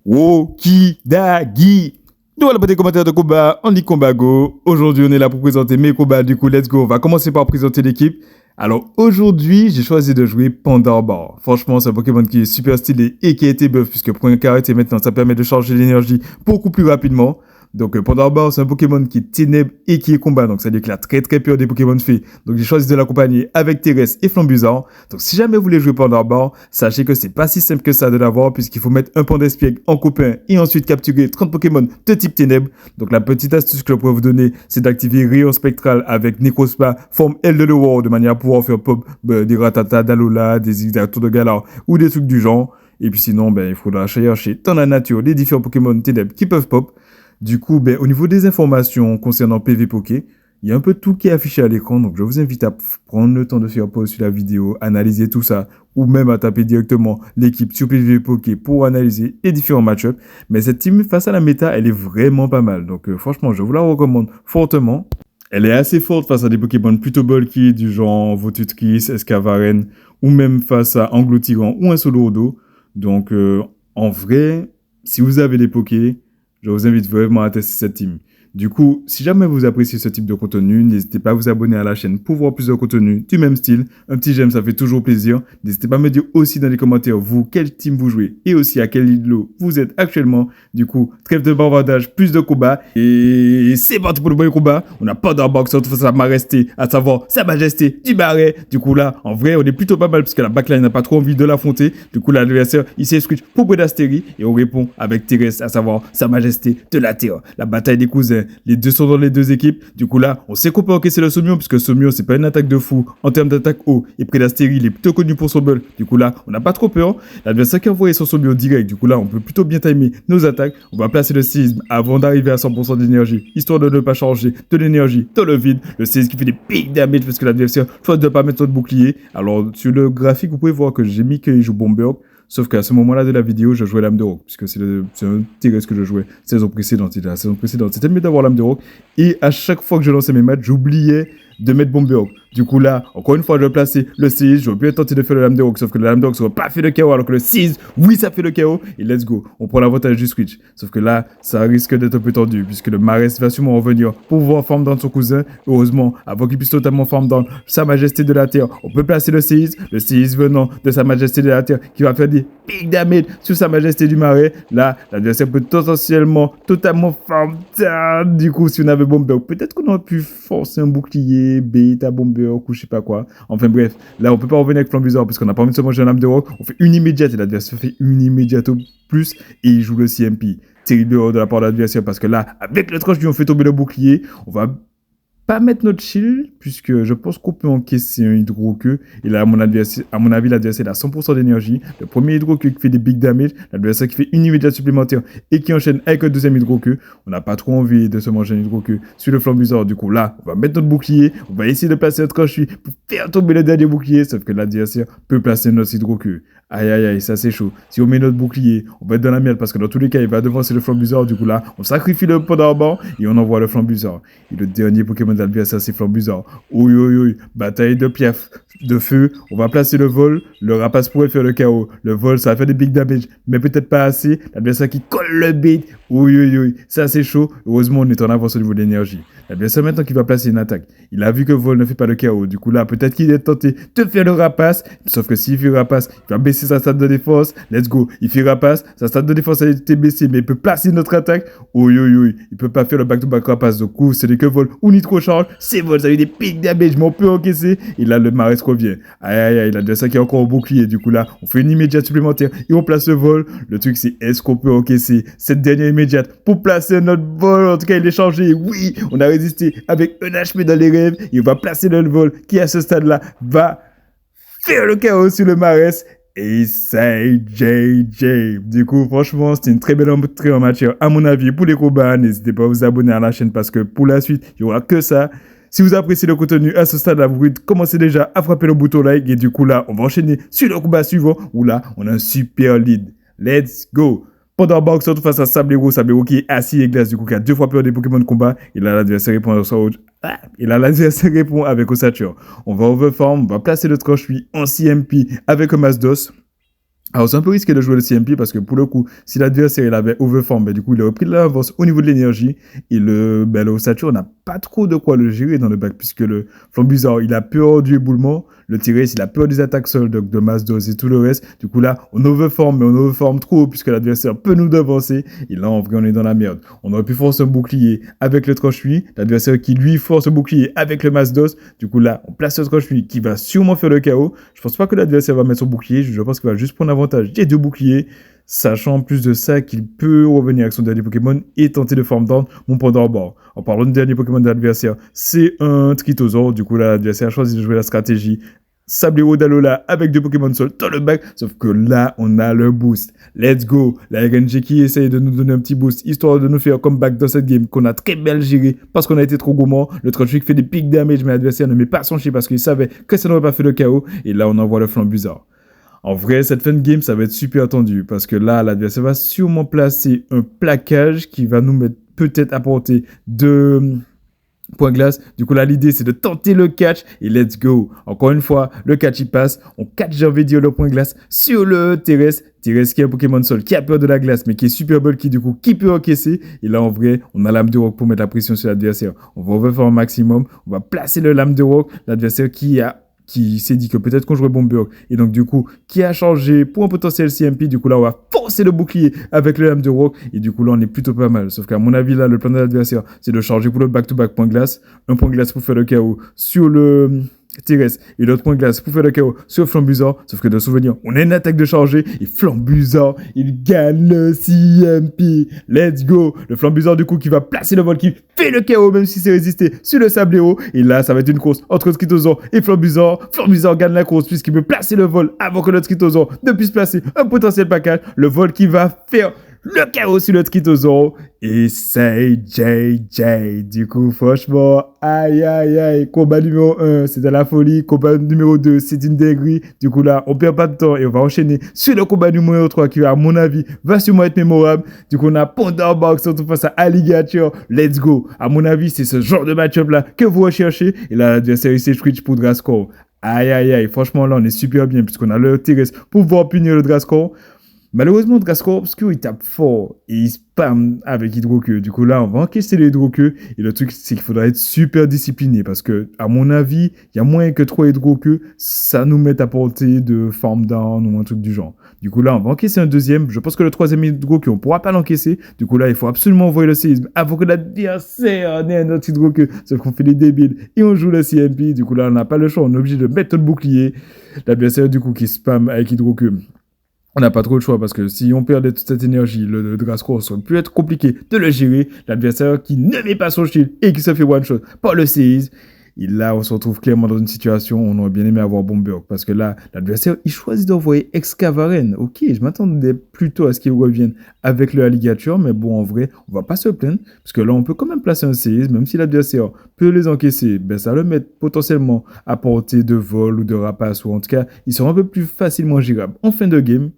Okidagi. Nous allons des commentaires de combat, on dit combat go. Aujourd'hui, on est là pour présenter mes combats, du coup, let's go. On va commencer par présenter l'équipe. Alors, aujourd'hui, j'ai choisi de jouer Pandarbar. Franchement, c'est un Pokémon qui est super stylé et qui a été buff, puisque pour une caractère maintenant, ça permet de charger l'énergie beaucoup plus rapidement. Donc, Pandarbar, c'est un Pokémon qui est ténèbres et qui est combat. Donc, ça veut dire qu'il a très peur des Pokémon fées. Donc, j'ai choisi de l'accompagner avec Thérèse et Flambuzard. Donc, si jamais vous voulez jouer Pandarbar, sachez que c'est pas si simple que ça de l'avoir, puisqu'il faut mettre un Pandespiègle en copain et ensuite capturer 30 Pokémon de type ténèbres. Donc, la petite astuce que je pourrais vous donner, c'est d'activer Rayon Spectral avec Necrospa, forme L de War, de manière à pouvoir faire pop des Rattata, d'Alola, des Zigzagour de Galar ou des trucs du genre. Et puis sinon, il faudra chercher dans la nature les différents Pokémon ténèbres qui peuvent pop. Du coup, au niveau des informations concernant PV Poké, il y a un peu tout qui est affiché à l'écran, donc je vous invite à prendre le temps de faire pause sur la vidéo, analyser tout ça, ou même à taper directement l'équipe sur PV Poké pour analyser les différents match-ups. Mais cette team face à la méta, elle est vraiment pas mal, donc franchement, je vous la recommande fortement. Elle est assez forte face à des Pokémon plutôt bulky, du genre Votutris, Escavaren, ou même face à Anglo-Tyran ou un Solo-Odo. Donc, en vrai, si vous avez des Pokés, je vous invite vraiment à tester cette team. Du coup, si jamais vous appréciez ce type de contenu, n'hésitez pas à vous abonner à la chaîne pour voir plus de contenu du même style. Un petit j'aime, ça fait toujours plaisir. N'hésitez pas à me dire aussi dans les commentaires, vous, quel team vous jouez et aussi à quel îlot vous êtes actuellement. Du coup, trêve de bavardage, plus de combats. Et c'est parti pour le premier combat. On n'a pas d'arbox, surtout face à Maresté, à savoir Sa Majesté du Marais. Du coup, là, en vrai, on est plutôt pas mal parce que la backline n'a pas trop envie de l'affronter. Du coup, l'adversaire, il s'est switch pour Bredastéry et on répond avec Thérèse, à savoir Sa Majesté de la Terre. La bataille des cousins. Les deux sont dans les deux équipes. Du coup, là, on sait qu'on peut encaisser le Sommion, puisque Sommion, c'est pas une attaque de fou en termes d'attaque haut. Et Bredastéry, il est plutôt connu pour son bull. Du coup, là, on n'a pas trop peur. L'adversaire qui a envoyé son Sommion direct. Du coup, là, on peut plutôt bien timer nos attaques. On va placer le séisme avant d'arriver à 100% d'énergie, histoire de ne pas changer de l'énergie dans le vide. Le séisme qui fait des big damage parce que l'adversaire choisit de ne pas mettre son bouclier. Alors, sur le graphique, vous pouvez voir que j'ai mis qu'il joue Bomberg. Sauf qu'à ce moment-là de la vidéo, je jouais Lame de Rock, puisque c'est un Thérèse que je jouais saison précédente. La saison précédente, c'était mieux d'avoir Lame de Rock. Et à chaque fois que je lançais mes matchs, j'oubliais de mettre Bomberg. Du coup là, encore une fois, je vais placer le 6. J'aurais pu tenter de faire le Lame de Rock, sauf que le Lame de Rock n'aurait pas fait le KO, alors que le 6, oui, ça fait le KO. Et let's go. On prend l'avantage du switch. Sauf que là, ça risque d'être un peu tendu, puisque le Marès va sûrement revenir pour pouvoir farm down son cousin. Heureusement, avant qu'il puisse totalement farm down Sa Majesté de la Terre, on peut placer le 6. Le 6 venant de Sa Majesté de la Terre, qui va faire des big damage sur Sa Majesté du Marais. Là, l'adversaire peut potentiellement totalement farm down. Du coup, si on avait Bomberg, peut-être qu'on aurait pu forcer un bouclier, bêta Bomberg ou je sais pas quoi. Enfin bref, là on peut pas revenir avec Flambuzard parce qu'on a pas envie de se manger un Lame de Rock. On fait une immédiate et l'adversaire fait une immédiate au plus et il joue le CMP. Terrible de la part de l'adversaire parce que là, avec le tranche, on fait tomber le bouclier. On va pas mettre notre shield, puisque je pense qu'on peut encaisser un hydro-queue. Et là, à mon avis, l'adversaire a 100% d'énergie. Le premier hydro-queue qui fait des big damage, l'adversaire qui fait une immédiate supplémentaire et qui enchaîne avec un deuxième hydro-queue. On n'a pas trop envie de se manger un hydro-queue sur le Flambuzard. Du coup, là, on va mettre notre bouclier. On va essayer de placer notre tranche pour faire tomber le dernier bouclier. Sauf que l'adversaire peut placer notre hydro-queue. Aïe, aïe, aïe, ça c'est chaud. Si on met notre bouclier, on va être dans la merde parce que dans tous les cas, il va devancer le Flambuzard. Du coup, là, on sacrifie le Pandarbar et on envoie le Flambuzard. Et le dernier Pokémon d'adversaire, c'est Flambuzard. Oui, oui, oui. Bataille de piaf, de feu. On va placer le vol. Le rapace pourrait faire le KO. Le vol, ça va faire des big damage, mais peut-être pas assez. L'adversaire qui colle le bait. Oui, oui, oui. Ça c'est chaud. Heureusement, on est en avance au niveau de l'énergie. L'adversaire maintenant qui va placer une attaque. Il a vu que vol ne fait pas le KO. Du coup, là, peut-être qu'il est tenté de faire le rapace. Sauf que s'il fait le rapace, il va baisser sa stade de défense. Let's go. Il fait rapace. Sa stade de défense a été baissée, mais il peut placer notre attaque. Oui, oui, oui. Il peut pas faire le back-to-back rapace. Du coup, c'est que vol ou nitro charge. C'est vol. Ça a eu des big damage, mais on peut encaisser. Et là, le Marès revient. Aïe, aïe, aïe. L'adversaire qui est encore au bouclier. Du coup, là, on fait une immédiate supplémentaire et on place le vol. Le truc, c'est est-ce qu'on peut encaisser cette dernière immédiate pour placer notre vol? En tout cas, il est changé. Oui, on a résisté avec un HP dans les rêves. Et on va placer notre vol qui, à ce stade-là, va faire le chaos sur le Marès. Et c'est JJ. Du coup, franchement, c'était une très belle entrée en matière, à mon avis, pour les combats. N'hésitez pas à vous abonner à la chaîne parce que pour la suite, il n'y aura que ça. Si vous appréciez le contenu à ce stade-là, vous pouvez commencer déjà à frapper le bouton like. Et du coup, là, on va enchaîner sur le combat suivant où là, on a un super lead. Let's go! Pandarbar surtout face à Sablero qui est assis et glace, du coup, qui a 2 fois peur des Pokémon de combat. Et là, l'adversaire répond avec Ossature. On va overform, on va placer le Tranchuit en CMP avec un Masdos. Alors, c'est un peu risqué de jouer le CMP parce que pour le coup, si l'adversaire il avait overform, ben, du coup, il aurait pris de l'avance au niveau de l'énergie et le ossature n'a pas trop de quoi le gérer dans le bac puisque le Flambuzard, il a peur du éboulement, le T-Rex, il a peur des attaques sol, donc de masse dose et tout le reste. Du coup, là, on overform, mais on overform trop puisque l'adversaire peut nous devancer et là, en vrai, on est dans la merde. On aurait pu forcer un bouclier avec le tranche-lui, l'adversaire qui lui force un bouclier avec le masse dose. Du coup, là, on place le tranche-lui qui va sûrement faire le KO. Je pense pas que l'adversaire va mettre son bouclier, je pense qu'il va juste prendre avantage des deux boucliers, sachant en plus de ça qu'il peut revenir avec son dernier Pokémon et tenter de form down mon Pandorboard. En parlant du dernier Pokémon de l'adversaire, c'est un Tritosaur. Du coup, là, l'adversaire a choisi de jouer la stratégie Sablero d'Alola avec deux Pokémon Sol dans le bac, sauf que là, on a le boost. Let's go! La RNG qui essaye de nous donner un petit boost, histoire de nous faire comeback dans cette game qu'on a très bien géré parce qu'on a été trop gourmand. Le Trunchwick fait des pics damage, mais l'adversaire ne met pas son chien parce qu'il savait que ça n'aurait pas fait le KO. Et là, on envoie le Flambuzard. En vrai, cette fin de game, ça va être super tendu parce que là, l'adversaire va sûrement placer un plaquage qui va nous mettre peut-être à portée de point glace. Du coup, là, l'idée, c'est de tenter le catch et let's go. Encore une fois, le catch, il passe. On catch, j'ai envie de dire, le point glace sur le Terrestre. Terrestre qui est un Pokémon sol qui a peur de la glace, mais qui est super bulky, du coup, qui peut encaisser. Et là, en vrai, on a l'âme de rock pour mettre la pression sur l'adversaire. On va faire un maximum. On va placer le lame de rock. L'adversaire qui s'est dit que peut-être qu'on jouerait Bomberg et donc du coup qui a changé pour un potentiel CMP. Du coup là on va forcer le bouclier avec le lame de rock et du coup là on est plutôt pas mal, sauf qu'à mon avis là le plan de l'adversaire c'est de changer pour le back-to-back point glace, un point glace pour faire le KO sur le Terrestre et l'autre point glace pour faire le KO sur Flambuzard, sauf que de souvenir on a une attaque de charger et Flambuzard il gagne le CMP. Let's go. Le Flambuzard du coup qui va placer le vol qui fait le KO même si c'est résisté sur le Sablero et là ça va être une course entre Tritosaur et Flambuzard. Flambuzard gagne la course puisqu'il peut placer le vol avant que le Tritosaur ne puisse placer un potentiel package. Le vol qui va faire le KO sur le Tritosaur et c'est JJ. Du coup, franchement, aïe aïe aïe, combat numéro 1, c'était la folie. Combat numéro 2, c'est une dinguerie. Du coup, là, on perd pas de temps et on va enchaîner sur le combat numéro 3 qui, à mon avis, va sûrement être mémorable. Du coup, on a Pandorbox surtout face à Alligator. Let's go. À mon avis, c'est ce genre de match-up là que vous recherchez. Et là, l'adversaire, il s'est switch pour Drascore. Aïe aïe aïe, franchement, là, on est super bien puisqu'on a le Terrestre pour pouvoir punir le Drascore. Malheureusement, Drascore Obscure, il tape fort et il spam avec Hydroqueue. Du coup, là, on va encaisser les Hydroqueux. Et le truc, c'est qu'il faudra être super discipliné parce que, à mon avis, il y a moyen que 3 Hydroqueux, ça nous mette à portée de farm down ou un truc du genre. Du coup, là, on va encaisser un deuxième. Je pense que le troisième Hydroqueux, on pourra pas l'encaisser. Du coup, là, il faut absolument envoyer le séisme avant que l'adversaire n'ait un autre Hydroqueux. Sauf qu'on fait les débiles et on joue le CMP. Du coup, là, on n'a pas le choix. On est obligé de mettre le bouclier. L'adversaire, du coup, qui spam avec Hydroqueux. On n'a pas trop de choix parce que si on perdait toute cette énergie, le Drascore ça aurait pu être compliqué de le gérer. L'adversaire qui ne met pas son shield et qui se fait one shot par le séisme. Et là, on se retrouve clairement dans une situation où on aurait bien aimé avoir Bomberg. Parce que là, l'adversaire, il choisit d'envoyer Excavaren. Ok, je m'attendais plutôt à ce qu'il revienne avec le Alligator. Mais bon, en vrai, on va pas se plaindre. Parce que là, on peut quand même placer un séisme. Même si l'adversaire peut les encaisser, ben, ça le met potentiellement à portée de vol ou de rapace. Ou en tout cas, ils sont un peu plus facilement gérables en fin de game.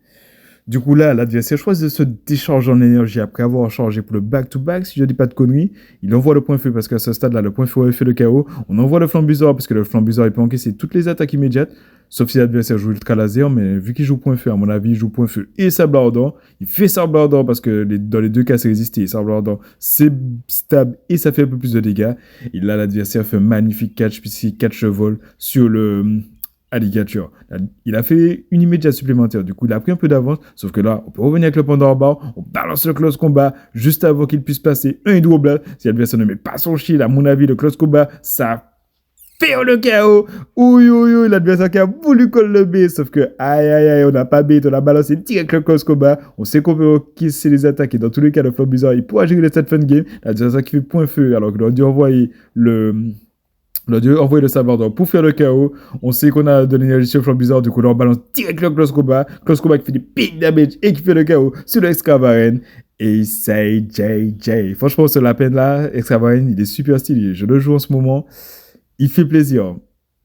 Du coup, là, l'adversaire choisit de se décharger en énergie après avoir chargé pour le back-to-back, si je dis pas de conneries. Il envoie le point feu parce qu'à ce stade-là, le point feu aurait fait le KO. On envoie le Flambuzard parce que le Flambuzard, il peut encaisser toutes les attaques immédiates. Sauf si l'adversaire joue Ultra Laser, mais vu qu'il joue point feu, à mon avis, il joue point feu et Sable Ardent. Il fait Sable Ardent parce que dans les deux cas, c'est résisté. Sable Ardent, c'est stable et ça fait un peu plus de dégâts. Et là, l'adversaire fait un magnifique catch puisqu'il catch vol sur le Alligator. Il a fait une immédiate supplémentaire. Du coup, il a pris un peu d'avance. Sauf que là, on peut revenir avec le Pandorboard. On balance le close combat juste avant qu'il puisse passer un Hydroblast. Si l'adversaire ne met pas son shield, à mon avis, le close combat, ça fait le KO. Ouh, l'adversaire qui a voulu coller le B. Sauf que, aïe, on n'a pas bait. On a balancé direct le close combat. On sait qu'on peut encaisser les attaques. Et dans tous les cas, le Flambuzard, il pourra gérer cette fin de game. L'adversaire qui fait point feu. Alors qu'il aurait dû envoyer le Sable Ardent pour faire le KO. On sait qu'on a de l'énergie sur le Flambuzard, du coup là on balance direct le Close Combat qui fait des big damage et qui fait le KO sur le Excavaren. Et c'est JJ. Franchement, ce lapin là, Excavaren, il est super stylé. Je le joue en ce moment. Il fait plaisir.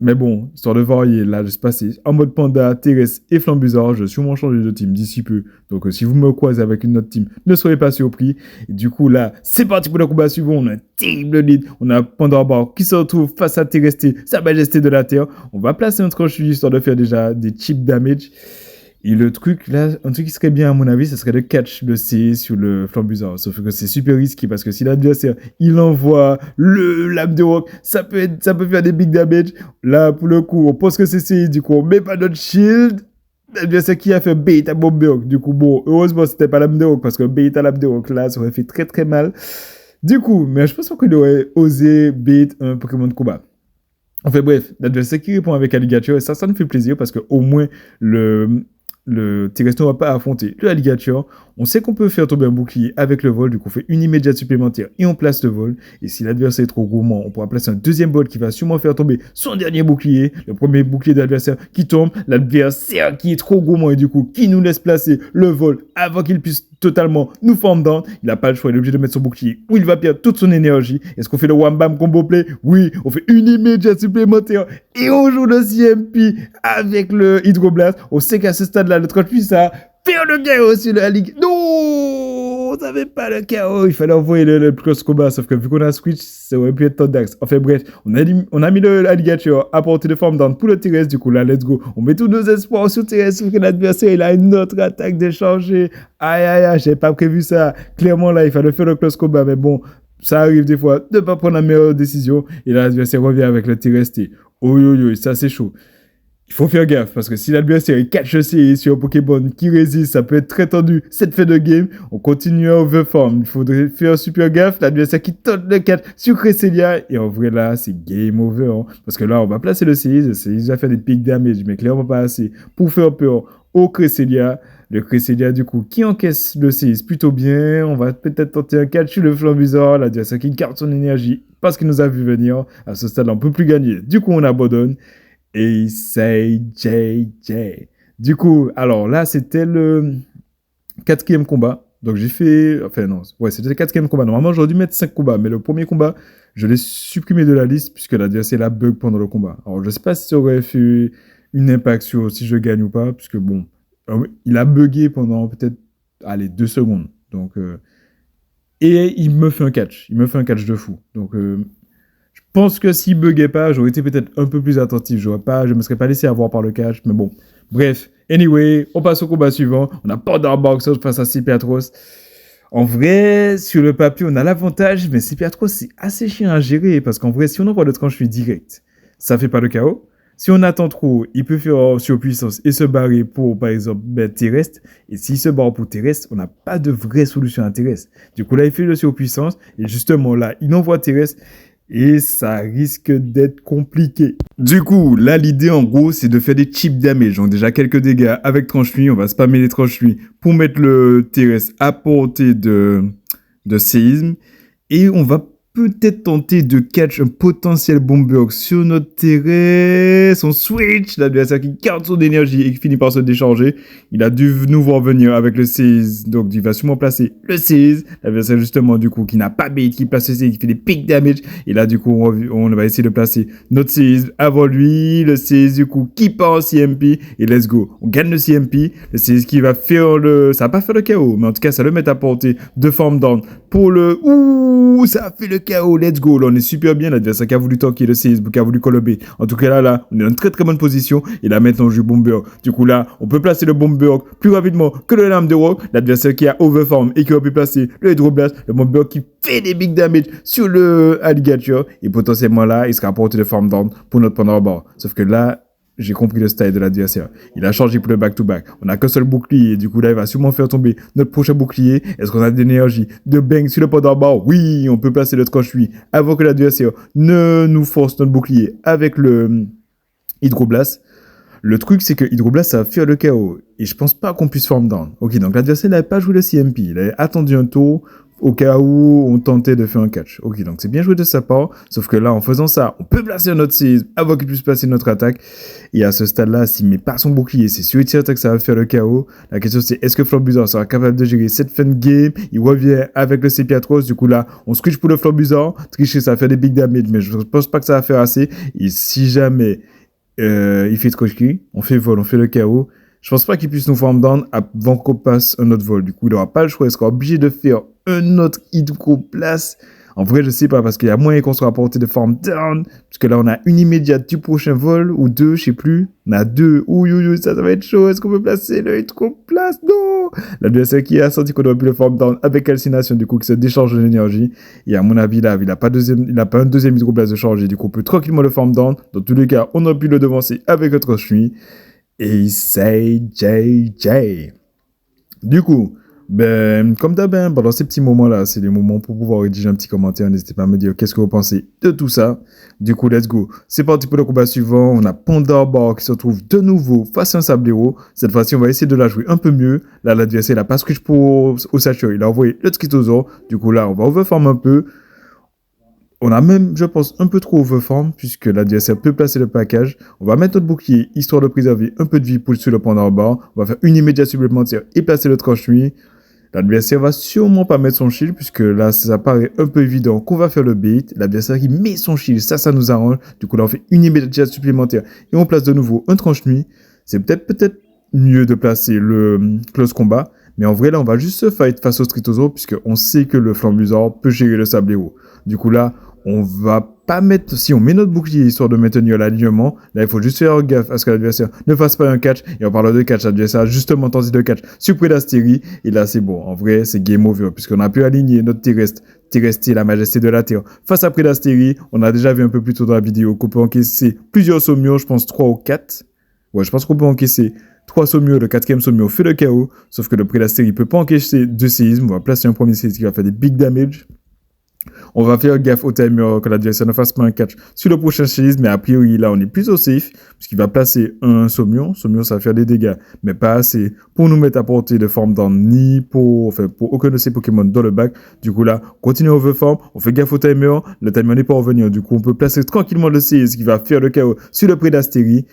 Mais bon, histoire de varier, là, je suis passé en mode Panda, Terrestre et Flambuzard. Je vais sûrement changer de team d'ici peu. Donc, si vous me croisez avec une autre team, ne soyez pas surpris. Et du coup, là, c'est parti pour le combat suivant. On a un terrible lead. On a Pandorboard qui se retrouve face à Terrestre, sa majesté de la Terre. On va placer un tranche histoire de faire déjà des cheap damage. Et le truc, là, un truc qui serait bien à mon avis, ce serait de catch le C sur le flambusard. Sauf que c'est super risqué parce que si l'adversaire, il envoie le lame de rock, ça peut faire des big damage. Là, pour le coup, on pense que c'est C, du coup, on met pas notre shield. L'adversaire qui a fait bait à Bomber. Du coup, bon, heureusement, c'était pas lame de rock parce que bait à lame de rock, là, ça aurait fait très très mal. Du coup, mais je pense pas qu'il aurait osé bait un Pokémon de combat. Enfin bref, l'adversaire qui répond avec Alligator, et ça nous fait plaisir parce qu'au moins le Terrestre ne va pas affronter le Alligator. On sait qu'on peut faire tomber un bouclier avec le vol, du coup on fait une immédiate supplémentaire et on place le vol. Et si l'adversaire est trop gourmand, on pourra placer un deuxième vol qui va sûrement faire tomber son dernier bouclier. Le premier bouclier de l'adversaire qui tombe, l'adversaire qui est trop gourmand et du coup qui nous laisse placer le vol avant qu'il puisse totalement nous form down. Il n'a pas le choix, il est obligé de mettre son bouclier ou il va perdre toute son énergie. Est-ce qu'on fait le Wham Bam Combo Play? Oui, on fait une immédiate supplémentaire et on joue le CMP avec le Hydroblast. On sait qu'à ce stade-là, le Trollpuissant ça faire le chaos sur la ligue. Non, on n'avait pas le chaos. Il fallait envoyer le cross combat, sauf que vu qu'on a switch, ça aurait pu être Tondax. Enfin bref, on a mis le Alligator à portée de forme down pour le Terrestre. Du coup là, let's go. On met tous nos espoirs sur Terrestre, sauf que l'adversaire, il a une autre attaque d'échanger. Aïe, aïe, aïe, j'avais pas prévu ça. Clairement là, il fallait faire le cross combat, mais bon, ça arrive des fois de ne pas prendre la meilleure décision. Et là, l'adversaire revient avec le Terrestre. Oh, ça c'est chaud. Il faut faire gaffe, parce que si l'adversaire est catch aussi sur un Pokémon qui résiste, ça peut être très tendu. Cette fin de game, on continue à overform. Il faudrait faire super gaffe. L'adversaire qui tente le catch sur Cresselia. Et en vrai, là, c'est game over. Hein, parce que là, on va placer le Seize. Le Seize va faire des peak damage, mais clairement pas assez pour faire peur au Cresselia. Le Cresselia, du coup, qui encaisse le Seize plutôt bien. On va peut-être tenter un catch sur le Flambusard. L'adversaire qui garde son énergie parce qu'il nous a vu venir. À ce stade-là, on ne peut plus gagner. Du coup, on abandonne. Et c'est JJ. Du coup, alors là, c'était le 4e combat. Donc j'ai fait... Enfin non, ouais, c'était le 4e combat. Normalement, j'aurais dû mettre 5 combats. Mais le premier combat, je l'ai supprimé de la liste puisque l'adversaire a bug pendant le combat. Alors je sais pas si ça aurait fait une impact sur si je gagne ou pas. Puisque bon, il a bugué pendant peut-être, allez, 2 secondes. Donc... et il me fait un catch. Il me fait un catch de fou. Donc... je pense que s'il buguait pas, j'aurais été peut-être un peu plus attentif. Je me serais pas laissé avoir par le catch, mais bon. Bref, anyway, on passe au combat suivant. On a Pandorbox face à Sepiatros. En vrai, sur le papier, on a l'avantage, mais Sepiatros, c'est assez chiant à gérer, parce qu'en vrai, si on envoie le tranche direct, ça fait pas le chaos. Si on attend trop, il peut faire surpuissance et se barrer pour, par exemple, terrestre. Et s'il se barre pour terrestre, on n'a pas de vraie solution à terrestre. Du coup, là, il fait le surpuissance, et justement, là, il envoie terrestre, et ça risque d'être compliqué. Du coup, là, l'idée, en gros, c'est de faire des chip damage. Donc, déjà, quelques dégâts avec tranche-nuit. On va spammer les tranche-nuit pour mettre le terrestre à portée de séisme. Et on va peut-être tenter de catch un potentiel bomber sur notre terrestre. On switch. L'adversaire qui garde son énergie et qui finit par se décharger. Il a dû nous voir venir avec le seize. Donc, il va sûrement placer le seize. L'adversaire, justement, du coup, qui n'a pas bait, qui place le seize, qui fait des peak damage. Et là, du coup, on va essayer de placer notre seize avant lui. Le seize, du coup, qui part en CMP. Et let's go. On gagne le CMP. Le seize qui va faire ça va pas faire le KO. Mais en tout cas, ça le met à portée de forme down pour le... Ouh, ça a fait le KO, let's go. Là, on est super bien. L'adversaire qui a voulu tanker le CS, qui a voulu colober. En tout cas, là, on est dans une très très bonne position. Et là, maintenant, on joue Bomber. Du coup, là, on peut placer le Bomber plus rapidement que le lame de rock. L'adversaire qui a overform et qui aurait pu placer le Hydroblast. Le Bomber qui fait des big damage sur le Alligator. Et potentiellement, là, il sera à portée de forme down pour notre Pandorbox. Sauf que là, j'ai compris le style de l'adversaire. Il a changé pour le back-to-back. On n'a qu'un seul bouclier. Du coup, là, il va sûrement faire tomber notre prochain bouclier. Est-ce qu'on a de l'énergie de bang sur le Pandorbox? Oui, on peut placer le tranche-nuit avant que l'adversaire ne nous force notre bouclier avec le Hydroblast. Le truc, c'est que Hydroblast, ça va faire le KO. Et je pense pas qu'on puisse form down. Ok, donc l'adversaire n'avait pas joué le CMP. Il avait attendu un tour au cas où on tentait de faire un catch. Ok, donc c'est bien joué de sa part. Sauf que là, en faisant ça, on peut placer notre séisme avant qu'il puisse placer notre attaque. Et à ce stade-là, s'il met pas son bouclier, c'est sur attaque que ça va faire le KO. La question, c'est est-ce que Flambusard sera capable de gérer cette fin de game? Il revient avec le Sepiatros. Du coup, là, on switch pour le Flambusard. Tricher, ça va faire des big damage, mais je pense pas que ça va faire assez. Et si jamais il fait Trochki, on fait vol, on fait le KO. Je pense pas qu'il puisse nous form down avant qu'on passe un autre vol. Du coup, il n'aura pas le choix. Il sera obligé de faire un autre Hydroblast. En vrai, je sais pas, parce qu'il y a moyen qu'on soit apporté de forme down, parce que là, on a une immédiate du prochain vol, ou deux, je sais plus. On a deux. Ouh, ça va être chaud. Est-ce qu'on peut placer le hit qu'on place? Non! L'adversaire qui a senti qu'on aurait pu le forme down avec calcination, du coup, qui se décharge de l'énergie. Et à mon avis, là, il n'a pas un deuxième hit qu'on place de charger, du coup, on peut tranquillement le forme down. Dans tous les cas, on aurait pu le devancer avec notre chenille. Et c'est JJ. Du coup, ben, comme d'hab, dans ces petits moments-là, c'est des moments pour pouvoir rédiger un petit commentaire. N'hésitez pas à me dire qu'est-ce que vous pensez de tout ça. Du coup, let's go. C'est parti pour le combat suivant. On a Panda Bar qui se retrouve de nouveau face à un Sablero. Cette fois-ci, on va essayer de la jouer un peu mieux. Là, l'adversaire, il a pas switch pour Osacho. Il a envoyé le Skitosaur. Du coup, là, on va overform un peu. On a même, je pense, un peu trop overform, puisque l'adversaire peut placer le package. On va mettre notre bouclier, histoire de préserver un peu de vie pour sur le Panda Bar. On va faire une immédiate supplémentaire et placer le tranche-nuit. L'adversaire va sûrement pas mettre son shield, puisque là, ça paraît un peu évident qu'on va faire le bait. L'adversaire qui met son shield, ça nous arrange. Du coup, là, on fait une immédiate supplémentaire et on place de nouveau un tranche-nuit. C'est peut-être mieux de placer le close combat. Mais en vrai, là, on va juste se fight face au Stritosaur, puisqu'on sait que le Flambusor peut gérer le Sablero. Du coup, là, on va pas mettre... Si on met notre bouclier histoire de maintenir l'alignement, là, il faut juste faire gaffe à ce que l'adversaire ne fasse pas un catch. Et en parlant de catch, l'adversaire a justement tenté de catch sur Predastérie. Et là, c'est bon. En vrai, c'est game over, puisqu'on a pu aligner notre terrestre, la majesté de la Terre, face à Predastérie. On a déjà vu un peu plus tôt dans la vidéo qu'on peut encaisser plusieurs sommios, je pense 3 ou 4. Ouais, je pense qu'on peut encaisser 3 sommios, le 4e sommio fait le KO, sauf que le Predastérie peut pas encaisser 2 séismes. On va placer un premier séisme qui va faire des big damage. On va faire gaffe au timer que l'adversaire ne fasse pas un catch sur le prochain séisme, mais a priori là on est plutôt safe, puisqu'il va placer un sommion. Sommion ça va faire des dégâts, mais pas assez pour nous mettre à portée de forme down, ni pour aucun de ces Pokémon dans le bac. Du coup là, on continue overform, on fait gaffe au timer, le timer n'est pas revenir, du coup on peut placer tranquillement le séisme qui va faire le KO sur le Predastérie.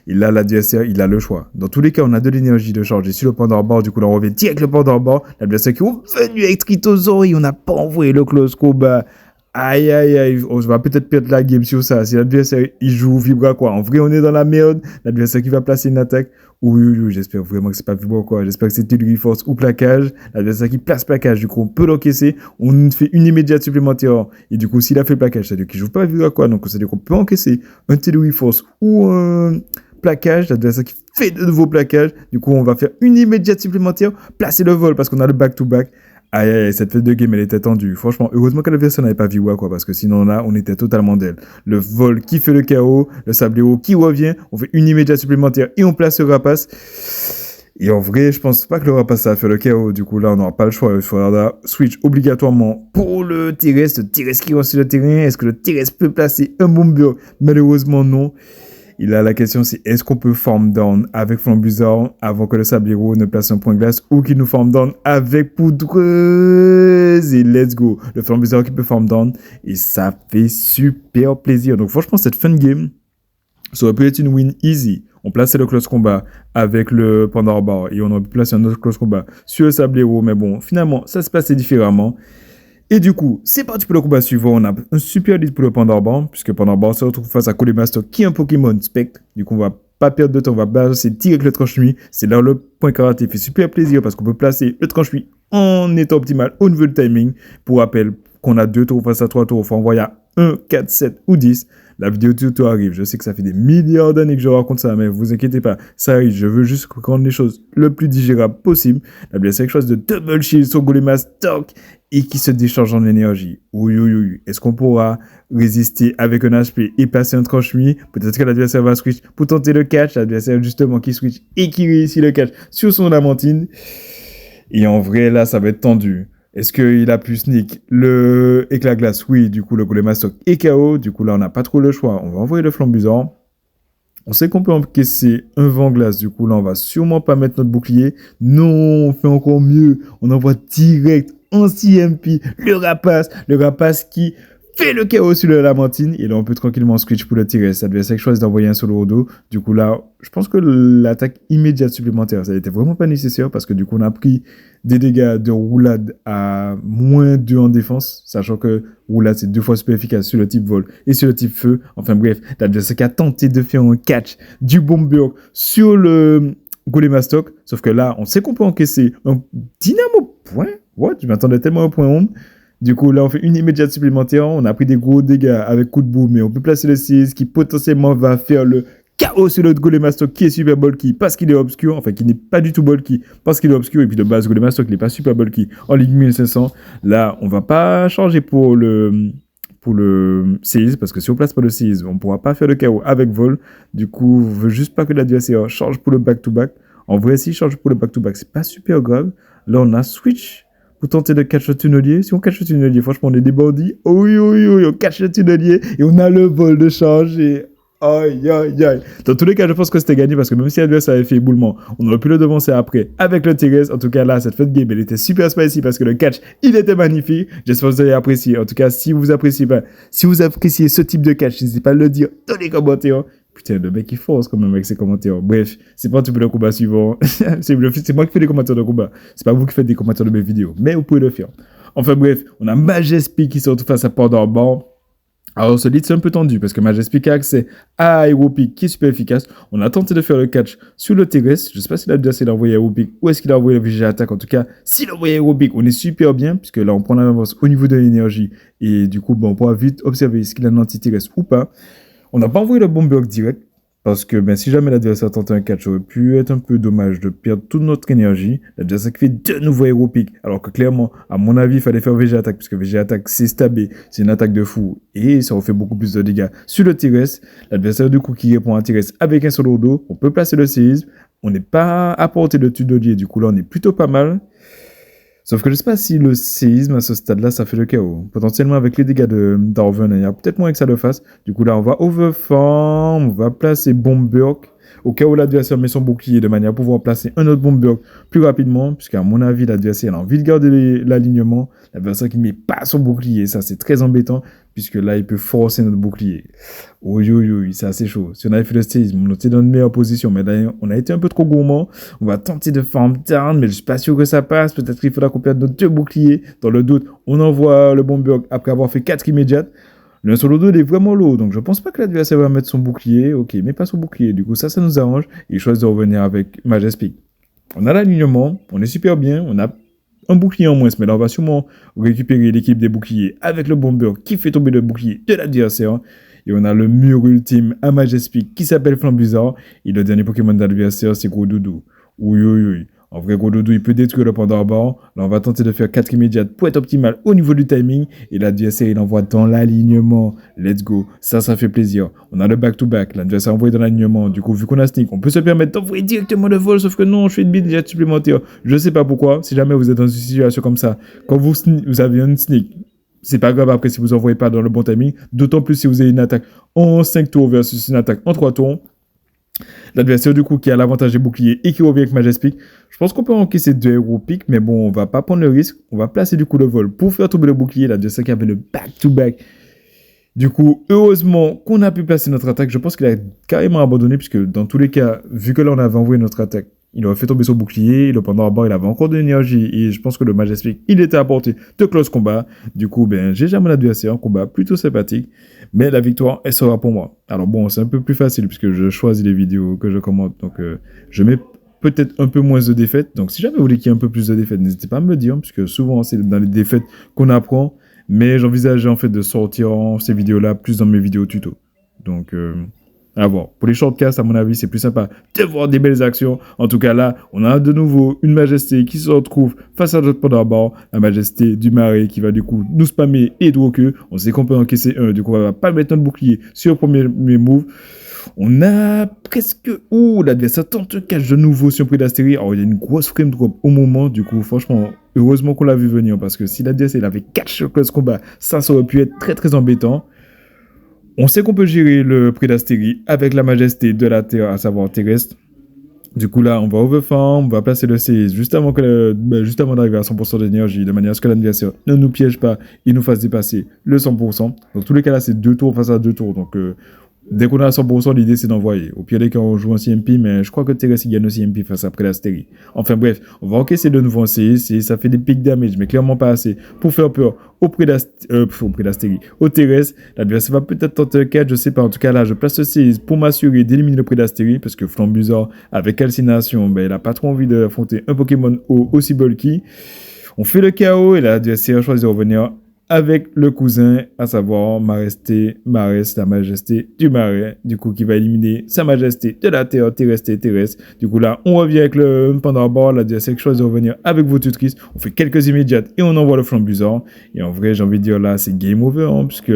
Et là, l'adversaire, il a le choix. Dans tous les cas, on a de l'énergie de charger sur le Panda Bar. Du coup, là, on revient direct le Panda Bar. L'adversaire qui est revenu avec Stritosaur et on n'a pas envoyé le close combat. Aïe. On va peut-être perdre la game sur ça. Si l'adversaire, il joue Vibra, quoi. En vrai, on est dans la merde. L'adversaire qui va placer une attaque. Oui. J'espère vraiment que c'est pas Vibra, quoi. J'espère que c'est Téluri Force ou plaquage. L'adversaire qui place plaquage. Du coup, on peut l'encaisser. On fait une immédiate supplémentaire. Et du coup, s'il a fait plaquage, c'est-à-dire qu'il joue pas Vibra, quoi. Donc, c'est-à-dire qu'on peut encaisser un Téluri Force ou un plaquage, l'adversaire qui fait de nouveaux plaquages. Du coup, on va faire une immédiate supplémentaire, placer le vol parce qu'on a le back-to-back. Aïe, cette fête de game, elle était tendue. Franchement, heureusement que l'adversaire n'avait pas vu quoi, parce que sinon là, on était totalement d'elle. Le vol qui fait le KO, le Sablero qui revient, on fait une immédiate supplémentaire et on place le Rapace. Et en vrai, je pense pas que le Rapace ça va faire le KO. Du coup, là, on n'aura pas le choix. Il faudra switch obligatoirement pour le terrestre qui reste sur le terrain. Est-ce que le terrestre peut placer un bomber? Malheureusement, non. Et là, la question, c'est est-ce qu'on peut farm down avec Flambusor avant que le Sablero ne place un point glace ou qu'il nous farm down avec Poudreuse? Et let's go. Le Flambusor qui peut farm down. Et ça fait super plaisir. Donc, franchement, cette fin de game, ça aurait pu être une win easy. On plaçait le close combat avec le Panda Bar et on aurait pu placer un autre close combat sur le Sablero. Mais bon, finalement, ça se passait différemment. Et du coup, c'est parti pour le combat suivant. On a un super lead pour le Panda Bar, puisque Panda Bar se retrouve face à Colimaster, qui est un Pokémon Spectre. Du coup, on va pas perdre de temps, on va balancer direct le tranche-nuit. C'est là où le point karaté fait super plaisir, parce qu'on peut placer le tranche-nuit en état optimal au niveau du timing. Pour rappel, qu'on a 2 tours face à 3 tours, il faut envoyer à 1, 4, 7 ou 10. La vidéo tuto arrive. Je sais que ça fait des milliards d'années que je raconte ça, mais vous inquiétez pas, ça arrive. Je veux juste rendre les choses le plus digérable possible. L'adversaire quelque chose de double shield sur Golimastock et qui se décharge en énergie. Oui. Est-ce qu'on pourra résister avec un HP et passer un tranche-nuit? Peut-être que l'adversaire va switch pour tenter le catch. L'adversaire justement qui switch et qui réussit le catch sur son Lamantine. Et en vrai, là, ça va être tendu. Est-ce qu'il a pu sneak le éclat glace? Oui, du coup, le Golimastock est KO. Du coup, là, on n'a pas trop le choix. On va envoyer le Flambusor. On sait qu'on peut encaisser un vent glace. Du coup, là, on va sûrement pas mettre notre bouclier. Non, on fait encore mieux. On envoie direct en CMP le Rapace qui fait le KO sur le Lamantine. Et là, on peut tranquillement switch pour le tirer. L'adversaire choisit d'envoyer un solo au dos. Du coup, là, je pense que l'attaque immédiate supplémentaire, ça n'était vraiment pas nécessaire parce que du coup, on a pris des dégâts de roulade à -2 en défense, sachant que roulade, c'est 2 fois super efficace sur le type vol et sur le type feu. Enfin bref, l'adversaire qui a tenté de faire un catch du bomber sur le Golimastock. Sauf que là, on sait qu'on peut encaisser un dynamo point. What? Je m'attendais tellement à un point home. Du coup, là, on fait une immédiate supplémentaire. On a pris des gros dégâts avec coup de boue, mais on peut placer le 6 qui potentiellement va faire le chaos sur l'autre Golemastoc qui est super bulky parce qu'il est obscur, enfin qui n'est pas du tout bulky parce qu'il est obscur, et puis de base Golemastoc il n'est pas super bulky en Ligue 1500. Là, on va pas changer pour le 6 parce que si on place pas le 6, on pourra pas faire le chaos avec vol. Du coup, on veut juste pas que l'adversaire change pour le back-to-back. En vrai, s'il change pour le back-to-back, c'est pas super grave. Là, on a switch pour tenter de catch le tunnelier. Si on catch le tunnelier, franchement, on est des bandits. Oui, on catch le tunnelier et on a le vol de change et aïe. Dans tous les cas, je pense que c'était gagné parce que même si l'adversaire avait fait éboulement, on aurait pu le devancer après avec le Thérèse. En tout cas, là, cette fête game, elle était super spicy parce que le catch, il était magnifique. J'espère que vous avez apprécié. En tout cas, si vous appréciez ce type de catch, n'hésitez pas à le dire dans les commentaires. Putain, le mec, il force quand même avec ses commentaires. Bref, c'est pas un petit peu le combat suivant. c'est moi qui fais les commentaires de combat. C'est pas vous qui faites des commentaires de mes vidéos. Mais vous pouvez le faire. Enfin bref, on a Majespi qui se retrouve face à Pandorban. Alors, ce lead, c'est un peu tendu parce que Majespi a accès à Aeropic qui est super efficace. On a tenté de faire le catch sur le terrestre. Je ne sais pas s'il a déjà essayé d'envoyer Aeropic ou est-ce qu'il a envoyé le VG attaque. En tout cas, s'il a envoyé Aeropic, on est super bien puisque là, on prend l'avance au niveau de l'énergie. Et du coup, on pourra vite observer est-ce qu'il a un anti-terrestre ou pas. On n'a pas envoyé le bomber direct. Parce que si jamais l'adversaire tentait un catch, ça aurait pu être un peu dommage de perdre toute notre énergie. L'adversaire qui fait de nouveaux Aeropic. Alors que clairement, à mon avis, il fallait faire VG attaque. Puisque VG attaque, c'est stabé. C'est une attaque de fou. Et ça aurait fait beaucoup plus de dégâts sur le terrestre. L'adversaire du coup qui répond à un terrestre avec un solo dos. On peut placer le séisme. On n'est pas à portée de tunnelier. Du coup là, on est plutôt pas mal. Sauf que je ne sais pas si le séisme à ce stade-là, ça fait le chaos. Potentiellement avec les dégâts de Darwin, il y a peut-être moins que ça le fasse. Du coup là, on va overfarm, on va placer Bomberg. Au cas où l'adversaire met son bouclier de manière à pouvoir placer un autre Bomberg plus rapidement. Puisqu'à mon avis, l'adversaire a envie de garder l'alignement. L'adversaire qui ne met pas son bouclier, ça c'est très embêtant. Puisque là, il peut forcer notre bouclier. Oui, c'est assez chaud. Si on avait fait le séisme, on était dans une meilleure position. Mais là, on a été un peu trop gourmand. On va tenter de farm down, mais je suis pas sûr que ça passe. Peut-être qu'il faudra qu'on perde nos 2 boucliers. Dans le doute, on envoie le Bomberg après avoir fait 4 immédiates. Le solo 2 il est vraiment lourd, donc je pense pas que l'adversaire va mettre son bouclier. Ok, mais pas son bouclier. Du coup, ça nous arrange. Il choisit de revenir avec Majestic. On a l'alignement, on est super bien. On a un bouclier en moins, mais là on va sûrement récupérer l'équipe des boucliers avec le bomber qui fait tomber le bouclier de l'adversaire. Et on a le mur ultime à Majestic qui s'appelle Flambuzard. Et le dernier Pokémon d'adversaire, c'est Gros Doudou. Oui. En vrai, Gros Doudou, il peut détruire le Pandorban. Là, on va tenter de faire 4 immédiates pour être optimal au niveau du timing. Et l'adversaire, il envoie dans l'alignement. Let's go. Ça fait plaisir. On a le back-to-back. L'adversaire envoyé dans l'alignement. Du coup, vu qu'on a sneak, on peut se permettre d'envoyer directement le vol. Sauf que non, je fais une jet supplémentaire. Je sais pas pourquoi. Si jamais vous êtes dans une situation comme ça, quand vous avez un sneak, c'est pas grave après si vous envoyez pas dans le bon timing. D'autant plus si vous avez une attaque en 5 tours versus une attaque en 3 tours. L'adversaire du coup qui a l'avantage des boucliers et qui revient avec Majestic. Je pense qu'on peut encaisser 2 Aeropic, mais bon, on va pas prendre le risque. On va placer du coup le vol pour faire tomber le bouclier. L'adversaire qui avait le back-to-back. Du coup, heureusement qu'on a pu placer notre attaque. Je pense qu'il a carrément abandonné puisque dans tous les cas, vu que là on avait envoyé notre attaque, il aurait fait tomber son bouclier. Le Pandorban, il avait encore de l'énergie et je pense que le Majestic, il était à portée de close combat. Du coup, j'ai jamais mon adversaire en combat plutôt sympathique. Mais la victoire, elle sera pour moi. Alors bon, c'est un peu plus facile puisque je choisis les vidéos que je commente. Donc, je mets peut-être un peu moins de défaites. Donc, si jamais vous voulez qu'il y ait un peu plus de défaites, n'hésitez pas à me le dire puisque souvent, c'est dans les défaites qu'on apprend. Mais j'envisageais en fait de sortir ces vidéos-là plus dans mes vidéos tuto. Donc, à voir. Pour les shortcasts, à mon avis, c'est plus sympa de voir des belles actions. En tout cas, là, on a de nouveau une Majesté qui se retrouve face à notre Pandorban. La Majesté du Marais qui va du coup nous spammer et droquer queue. On sait qu'on peut encaisser un. Du coup, on va pas mettre notre bouclier sur le premier move. On a presque... Ouh, l'adversaire tente catch de nouveau sur Prédastérie. Alors, il y a une grosse frame drop au moment. Du coup, franchement, heureusement qu'on l'a vu venir. Parce que si l'adversaire avait catch sur close combat, ça aurait pu être très très embêtant. On sait qu'on peut gérer le Prédastérie avec la Majesté de la Terre, à savoir terrestre. Du coup, là, on va overfarm, on va placer le CS juste avant d'arriver à 100% d'énergie, de manière à ce que l'adversaire ne nous piège pas et nous fasse dépasser le 100%. Dans tous les cas, là, c'est 2 tours face à 2 tours. Donc, dès qu'on a 100%, l'idée, c'est d'envoyer. Au pire des cas, on joue en CMP, mais je crois que Terrestre, il gagne au CMP face à Prédastérie. Enfin, bref, on va encaisser de nouveau en CS et ça fait des pics damage, mais clairement pas assez pour faire peur au Prédastérie, au Terrestre. L'adversaire va peut-être tenter un catch, je sais pas. En tout cas, là, je place le CS pour m'assurer d'éliminer le Prédastérie parce que Flambuzard, avec calcination, il a pas trop envie d'affronter un Pokémon aussi bulky. On fait le KO et l'adversaire choisit de revenir avec le cousin, à savoir Maresté, Marès, la majesté du marais, du coup qui va éliminer sa majesté de la terre terrestre. Du coup là, on revient avec le Pandarbore, l'adversaire qui choisit de revenir avec vos tutrices, on fait quelques immédiates et on envoie le flambusard. Et en vrai, j'ai envie de dire là, c'est game over, hein, puisque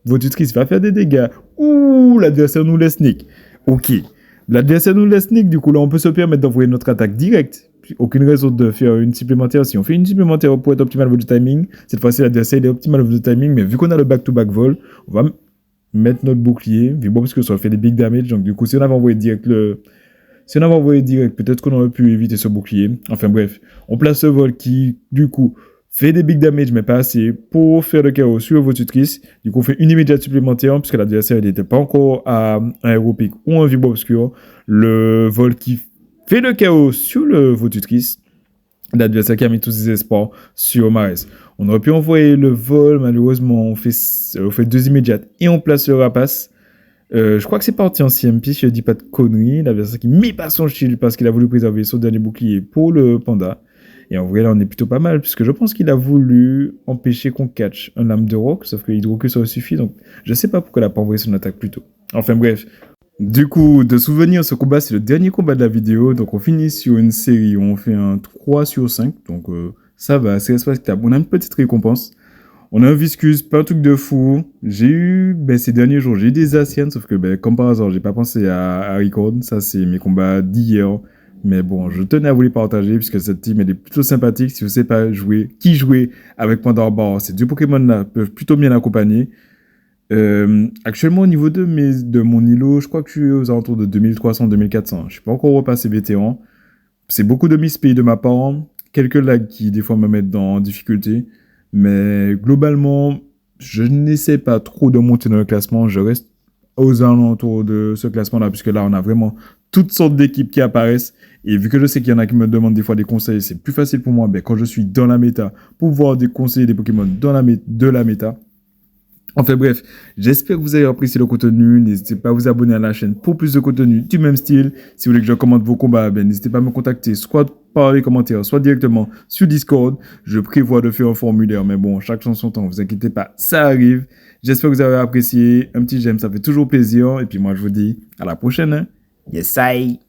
vos tutrices va faire des dégâts. Ouh, l'adversaire nous laisse sneak. Ok, l'adversaire nous laisse sneak, du coup là, on peut se permettre d'envoyer notre attaque directe. Aucune raison de faire une supplémentaire. Si on fait une supplémentaire pour être optimal au niveau du timing, cette fois-ci l'adversaire il est optimal au niveau du timing, mais vu qu'on a le back-to-back vol, on va mettre notre bouclier, vu bon parce que ça fait des big damage, donc du coup si on avait envoyé direct peut-être qu'on aurait pu éviter ce bouclier. Enfin bref, on place ce vol qui du coup fait des big damage mais pas assez pour faire le chaos sur vos tutrices. Du coup on fait une immédiate supplémentaire puisque l'adversaire n'était pas encore à un héros pic ou un vibro obscur. Le vol qui fait le chaos sur vos tutrices. L'adversaire qui a mis tous ses espoirs sur Marès. On aurait pu envoyer le vol, malheureusement, on fait 2 immédiates et on place le rapace. Je crois que c'est parti en CMP, si je ne dis pas de conneries. L'adversaire qui met pas son shield parce qu'il a voulu préserver son dernier bouclier pour le panda. Et en vrai, là, on est plutôt pas mal, puisque je pense qu'il a voulu empêcher qu'on catch un lame de rock, sauf que Hydroque, ça suffit. Donc, je sais pas pourquoi il n'a pas envoyé son attaque plus tôt. Enfin, bref. Du coup, de souvenir, ce combat, c'est le dernier combat de la vidéo. Donc, on finit sur une série où on fait un 3 sur 5. Donc, ça va, c'est respectable. On a une petite récompense. On a un Viscus, pas un truc de fou. J'ai eu, ces derniers jours, j'ai eu des Asiennes, sauf que, comme par hasard, j'ai pas pensé à record. Ça, c'est mes combats d'hier. Mais bon, je tenais à vous les partager, puisque cette team, elle est plutôt sympathique. Si vous savez pas jouer avec Pandarbore, ces deux Pokémon-là peuvent plutôt bien l'accompagner. Actuellement, au niveau de mon îlot, je crois que je suis aux alentours de 2300-2400. Je suis pas encore repassé vétéran. C'est beaucoup de misplays de ma part. Quelques lags qui, des fois, me mettent en difficulté. Mais globalement, je n'essaie pas trop de monter dans le classement. Je reste aux alentours de ce classement-là, puisque là, on a vraiment toutes sortes d'équipes qui apparaissent. Et vu que je sais qu'il y en a qui me demandent des fois des conseils, c'est plus facile pour moi, quand je suis dans la méta, pour pouvoir déconseiller des Pokémon de la méta. Enfin bref, j'espère que vous avez apprécié le contenu. N'hésitez pas à vous abonner à la chaîne pour plus de contenu du même style. Si vous voulez que je commente vos combats, n'hésitez pas à me contacter soit par les commentaires, soit directement sur Discord. Je prévois de faire un formulaire, mais bon, chaque chose en son temps, vous inquiétez pas, ça arrive. J'espère que vous avez apprécié. Un petit j'aime, ça fait toujours plaisir. Et puis moi, je vous dis à la prochaine. Hein. Yes, I.